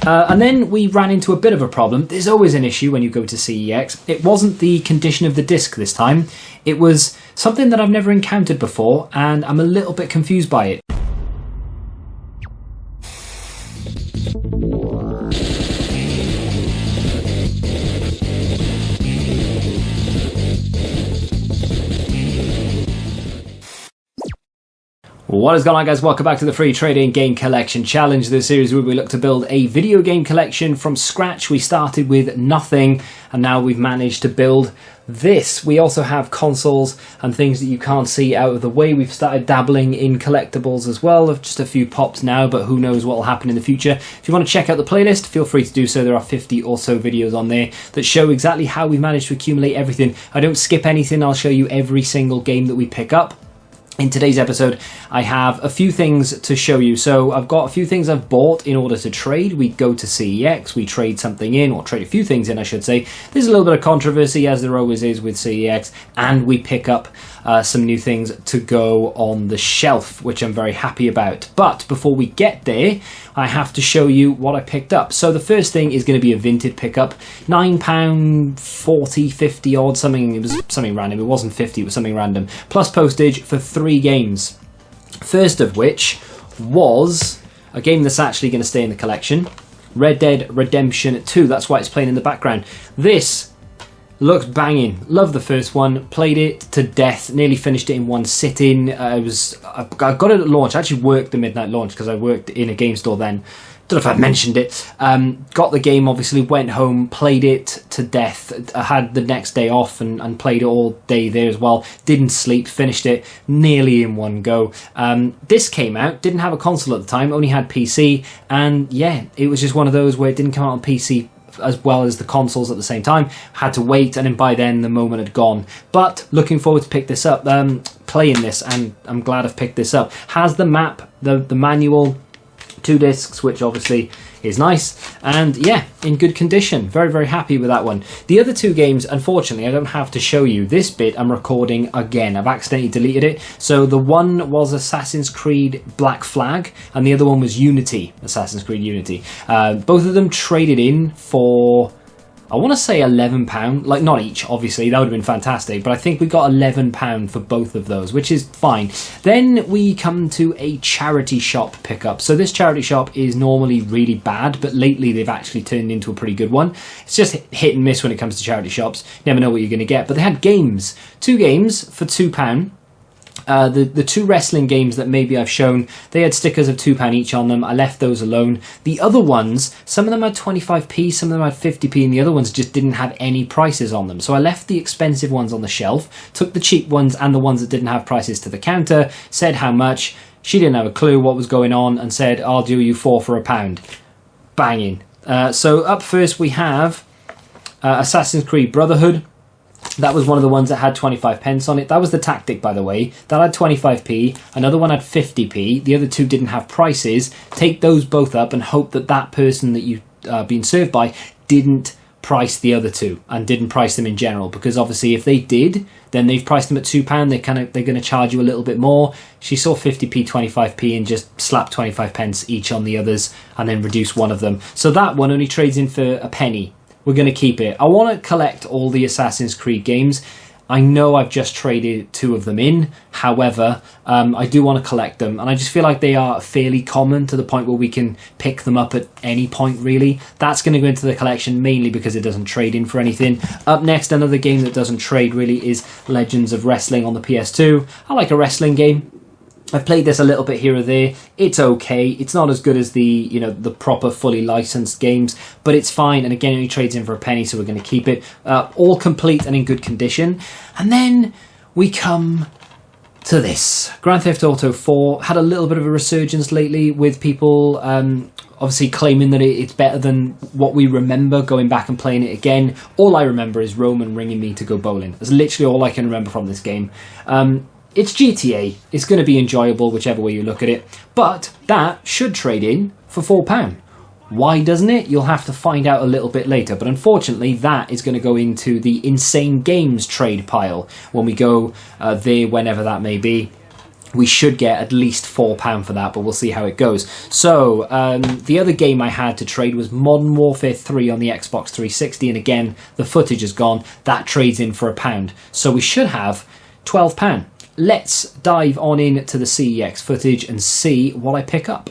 And then we ran into a bit of a problem. There's always an issue when you go to CEX. It wasn't the condition of the disc this time. It was something that I've never encountered before, and I'm a little bit confused by it. What is going on, guys? Welcome back to the Free Trading Game Collection Challenge, the series where we look to build a video game collection from scratch. We started with nothing and now we've managed to build this. We also have consoles and things that you can't see out of the way. We've started dabbling in collectibles as well, of just a few pops now, but who knows what will happen in the future. If you want to check out the playlist, feel free to do so. There are 50 or so videos on there that show exactly how we managed to accumulate everything. I don't skip anything. I'll show you every single game that we pick up. In today's episode, I have a few things to show you. So I've got a few things I've bought in order to trade. We go to CEX, we trade something in, or trade a few things in, I should say. There's a little bit of controversy, as there always is with CEX, and we pick up some new things to go on the shelf, which I'm very happy about. But before we get there, I have to show you what I picked up. So the first thing is going to be a Vinted pickup. £9, 40, 50 odd, something. It was something random. It wasn't 50, it was something random. Plus postage for 3 games. First of which was a game that's actually going to stay in the collection. Red Dead Redemption 2. That's why it's playing in the background. This looks banging. Love the first one. Played it to death. Nearly finished it in one sitting. I got it at launch. I actually worked the midnight launch because I worked in a game store then. Don't know if I mentioned it. Got the game, obviously, went home, played it to death. I had the next day off and played it all day there as well. Didn't sleep, finished it nearly in one go. This came out, didn't have a console at the time, only had PC. And yeah, it was just one of those where it didn't come out on PC as well as the consoles at the same time. Had to wait, and then by then the moment had gone. But looking forward to pick this up, playing this, and I'm glad I've picked this up. Has the map, the manual, 2 discs, which obviously is nice, and yeah, in good condition. Very, very happy with that one. The other 2 games, unfortunately, I don't have to show you. This bit I'm recording again. I've accidentally deleted it. So the one was Assassin's Creed Black Flag, and the other one was Unity, Assassin's Creed Unity. Both of them traded in for, I want to say £11, like not each, obviously, that would have been fantastic, but I think we got £11 for both of those, which is fine. Then we come to a charity shop pickup. So this charity shop is normally really bad, but lately they've actually turned into a pretty good one. It's just hit and miss when it comes to charity shops. Never know what you're going to get, but they had games. 2 games for £2. The 2 wrestling games that maybe I've shown, they had stickers of £2 each on them. I left those alone. The other ones, some of them had 25p, some of them had 50p, and the other ones just didn't have any prices on them. So I left the expensive ones on the shelf, took the cheap ones and the ones that didn't have prices to the counter, said how much. She didn't have a clue what was going on and said, I'll do you 4 for £1. Banging. So up first we have Assassin's Creed Brotherhood. That was one of the ones that had 25 pence on it. That was the tactic, by the way. That had 25p. Another one had 50p. The other 2 didn't have prices. Take those both up and hope that that person that you've been served by didn't price the other 2 and didn't price them in general. Because obviously if they did, then they've priced them at £2. They're going to charge you a little bit more. She saw 50p, 25p and just slapped 25 pence each on the others and then reduced one of them. So that one only trades in for a penny. We're going to keep it. I want to collect all the Assassin's Creed games. I know I've just traded 2 of them in. However, I do want to collect them. And I just feel like they are fairly common to the point where we can pick them up at any point, really. That's going to go into the collection mainly because it doesn't trade in for anything. Up next, another game that doesn't trade really is Legends of Wrestling on the PS2. I like a wrestling game. I've played this a little bit here or there. It's okay. It's not as good as the proper fully licensed games, but it's fine. And again, it only trades in for a penny, so we're going to keep it. All complete and in good condition. And then we come to this. Grand Theft Auto 4 had a little bit of a resurgence lately with people obviously claiming that it's better than what we remember, going back and playing it again. All I remember is Roman ringing me to go bowling. That's literally all I can remember from this game. It's GTA. It's going to be enjoyable whichever way you look at it. But that should trade in for £4. Why doesn't it? You'll have to find out a little bit later. But unfortunately, that is going to go into the Insane Games trade pile when we go there, whenever that may be. we should get at least £4 for that, but we'll see how it goes. So, the other game I had to trade was Modern Warfare 3 on the Xbox 360, and again, the footage is gone. That trades in for £1. So we should have £12. Let's dive on into the CEX footage and see what I pick up.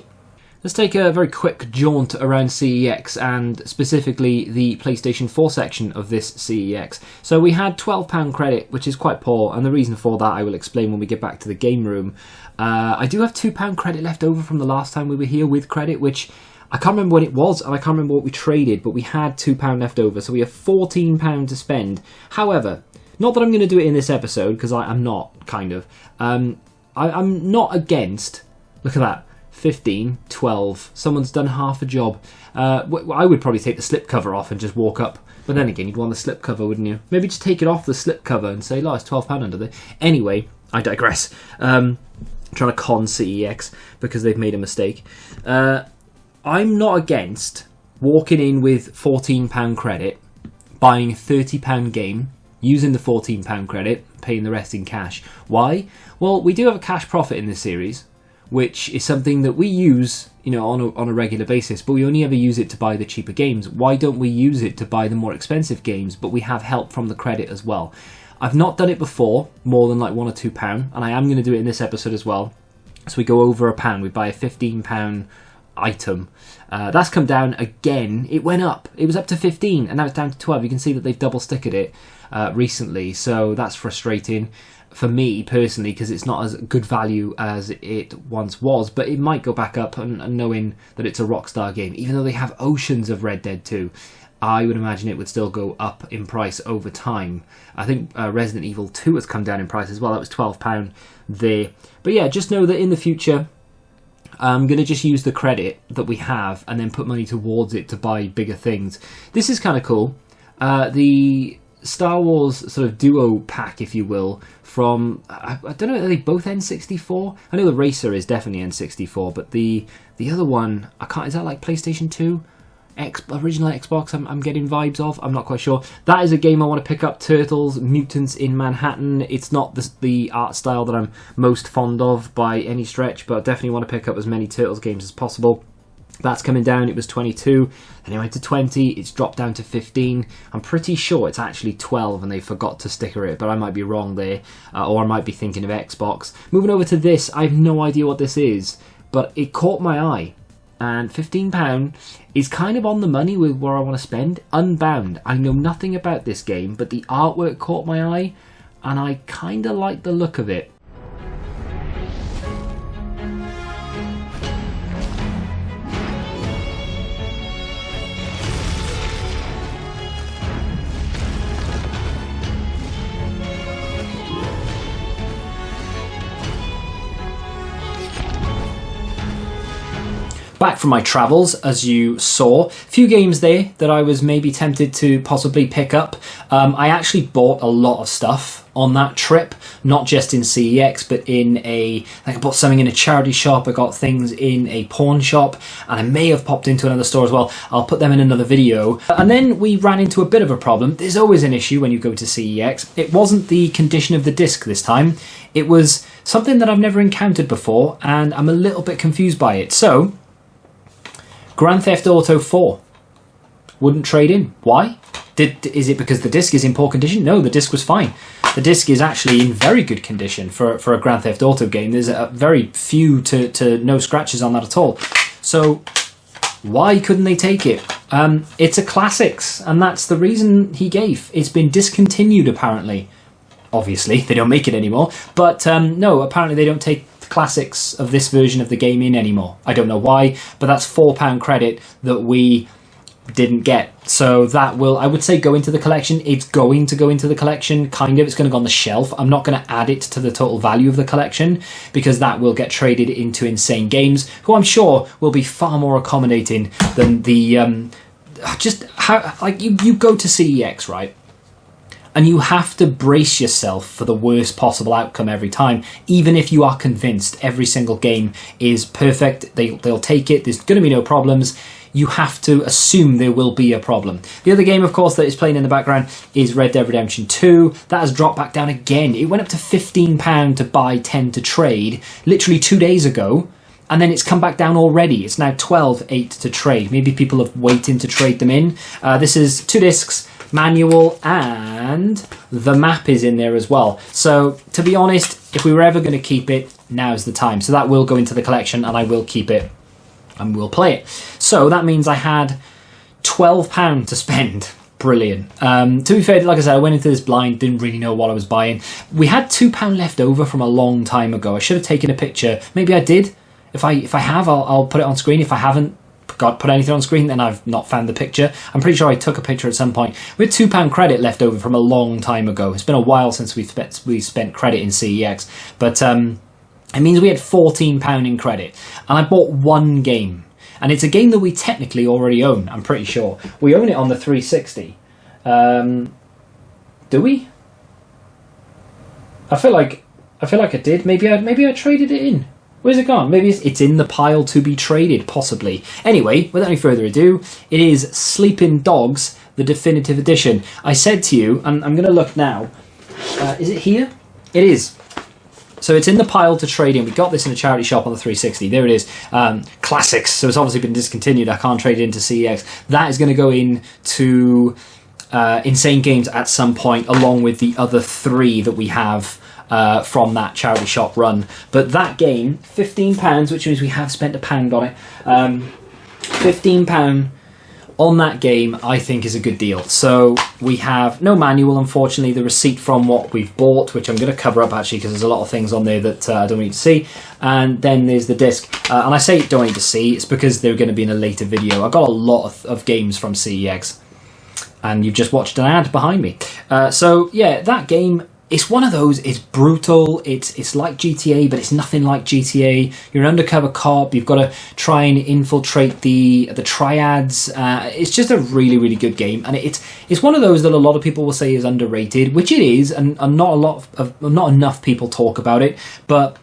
Let's take a very quick jaunt around CEX, and specifically the PlayStation 4 section of this CEX. So we had £12 credit, which is quite poor, and the reason for that I will explain when we get back to the game room. I do have £2 credit left over from the last time we were here with credit, which I can't remember when it was, and I can't remember what we traded, but we had £2 left over, so we have £14 to spend. However, not that I'm going to do it in this episode, because I'm not, kind of. I'm not against, look at that, 15, 12, someone's done half a job. I would probably take the slipcover off and just walk up. But then again, you'd want the slipcover, wouldn't you? Maybe just take it off the slipcover and say, oh, it's £12 under there. Anyway, I digress. Trying to con CEX because they've made a mistake. I'm not against walking in with £14 credit, buying a £30 game, using the £14 credit, paying the rest in cash. Why? Well, we do have a cash profit in this series, which is something that we use, on a regular basis, but we only ever use it to buy the cheaper games. Why don't we use it to buy the more expensive games, but we have help from the credit as well? I've not done it before, more than like £1 or £2, and I am going to do it in this episode as well. So we go over £1, we buy a £15 item. That's come down again. It went up. It was up to 15, and now it's down to 12. You can see that they've double stickered it recently, so that's frustrating for me personally, because it's not as good value as it once was, but it might go back up, and knowing that it's a Rockstar game, even though they have oceans of Red Dead 2, I would imagine it would still go up in price over time. I think Resident Evil 2 has come down in price as well. That was £12 there. But yeah, just know that in the future, I'm going to just use the credit that we have and then put money towards it to buy bigger things. This is kind of cool. The Star Wars sort of duo pack, if you will, from, I don't know, are they both N64? I know the Racer is definitely N64, but the other one, is that like PlayStation 2? Original Xbox, I'm getting vibes of. I'm not quite sure. That is a game I want to pick up. Turtles, Mutants in Manhattan. It's not the art style that I'm most fond of by any stretch, but I definitely want to pick up as many Turtles games as possible. That's coming down. It was 22, then it went to 20, it's dropped down to 15. I'm pretty sure it's actually 12 and they forgot to sticker it, but I might be wrong there, or I might be thinking of Xbox. Moving over to this, I have no idea what this is, but it caught my eye, and £15 is kind of on the money with where I want to spend. Unbound, I know nothing about this game, but the artwork caught my eye, and I kind of like the look of it. Back from my travels, as you saw, a few games there that I was maybe tempted to possibly pick up. I actually bought a lot of stuff on that trip, not just in CEX, but I bought something in a charity shop, I got things in a pawn shop, and I may have popped into another store as well. I'll put them in another video. And then we ran into a bit of a problem. There's always an issue when you go to CEX. It wasn't the condition of the disc this time. It was something that I've never encountered before, and I'm a little bit confused by it. So, Grand Theft Auto 4 wouldn't trade in. Why? Is it because the disc is in poor condition? No, the disc was fine. The disc is actually in very good condition for a Grand Theft Auto game. There's a very few to no scratches on that at all. So why couldn't they take it? It's a classics, and that's the reason he gave. It's been discontinued apparently. Obviously, they don't make it anymore. But no, apparently they don't take classics of this version of the game in anymore. I don't know why, but that's £4 credit that we didn't get. So that will, I would say, go into the collection. It's going to go into the collection, kind of. It's going to go on the shelf. I'm not going to add it to the total value of the collection, because that will get traded into Insane Games, who I'm sure will be far more accommodating than the just how, like, you go to CEX, right? And you have to brace yourself for the worst possible outcome every time, even if you are convinced every single game is perfect. They'll take it. There's going to be no problems. you have to assume there will be a problem. The other game, of course, that is playing in the background is Red Dead Redemption 2. That has dropped back down again. It went up to £15 to buy, 10 to trade, literally 2 days ago. And then it's come back down already. It's now 12.8 to trade. Maybe people are waiting to trade them in. This is 2 discs, manual, and the map is in there as well. So, to be honest, if we were ever going to keep it, now's the time. So that will go into the collection, and I will keep it, and we'll play it. So that means I had £12 to spend. Brilliant. To be fair, like I said, I went into this blind, didn't really know what I was buying. We had £2 left over from a long time ago. I should have taken a picture. Maybe I did. If I have, I'll put it on screen. If I haven't put anything on screen, then I've not found the picture. I'm pretty sure I took a picture at some point. We had £2 credit left over from a long time ago. It's been a while since we spent credit in CEX, but it means we had £14 in credit, and I bought one game, and it's a game that we technically already own. I'm pretty sure we own it on the 360. Do we? I feel like I did. Maybe I traded it in. Where's it gone? Maybe it's in the pile to be traded, possibly. Anyway, without any further ado, it is Sleeping Dogs, the definitive edition. I said to you, and I'm going to look now. Is it here? It is. So it's in the pile to trade in. We got this in a charity shop on the 360. There it is. Classics. So it's obviously been discontinued. I can't trade it into CEX. That is going to go into Insane Games at some point, along with the other 3 that we have from that charity shop run. But that game, £15, which means we have spent £1 on it. £15 on that game, I think, is a good deal. So we have no manual, unfortunately. The receipt from what we've bought, which I'm going to cover up actually, because there's a lot of things on there that I don't need to see. And then there's the disc. And I say don't need to see, it's because they're going to be in a later video. I got a lot of games from CEX, and you've just watched an ad behind me. So yeah, that game, it's one of those, it's brutal, it's like GTA, but it's nothing like GTA. You're an undercover cop, you've got to try and infiltrate the triads. It's just a really, really good game, and it's one of those that a lot of people will say is underrated, which it is, and not enough people talk about it, but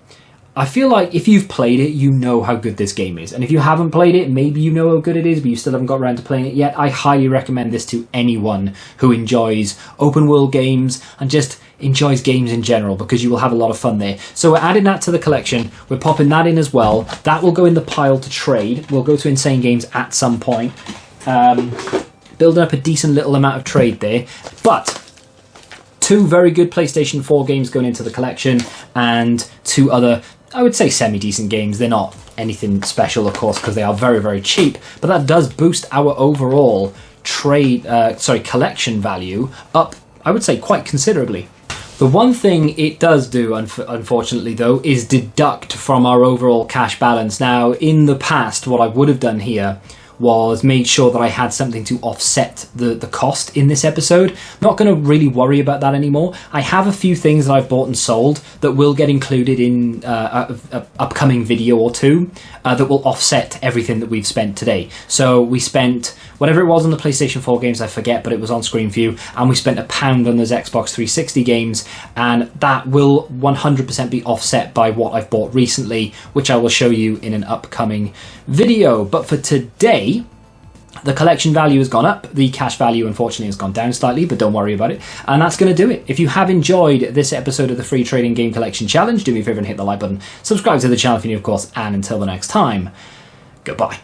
I feel like if you've played it, you know how good this game is. And if you haven't played it, maybe you know how good it is, but you still haven't got around to playing it yet. I highly recommend this to anyone who enjoys open world games and just enjoys games in general, because you will have a lot of fun there. So we're adding that to the collection. We're popping that in as well. That will go in the pile to trade. We'll go to Insane Games at some point. Building up a decent little amount of trade there. But 2 very good PlayStation 4 games going into the collection, and 2 other, I would say, semi-decent games. They're not anything special, of course, because they are very, very cheap, but that does boost our overall collection value up, I would say, quite considerably. The one thing it does do, unfortunately, though, is deduct from our overall cash balance. Now, in the past, what I would have done here was made sure that I had something to offset the cost in this episode. Not going to really worry about that anymore. I have a few things that I've bought and sold that will get included in an upcoming video or 2 that will offset everything that we've spent today. So we spent whatever it was on the PlayStation 4 games, I forget, but it was on screen view, and we spent £1 on those Xbox 360 games, and that will 100% be offset by what I've bought recently, which I will show you in an upcoming video. But for today, the collection value has gone up. The cash value, unfortunately, has gone down slightly, but don't worry about it. And that's going to do it. If you have enjoyed this episode of the Free Trading Game Collection Challenge, do me a favour and hit the like button. Subscribe to the channel if you're new, of course. And until the next time, goodbye.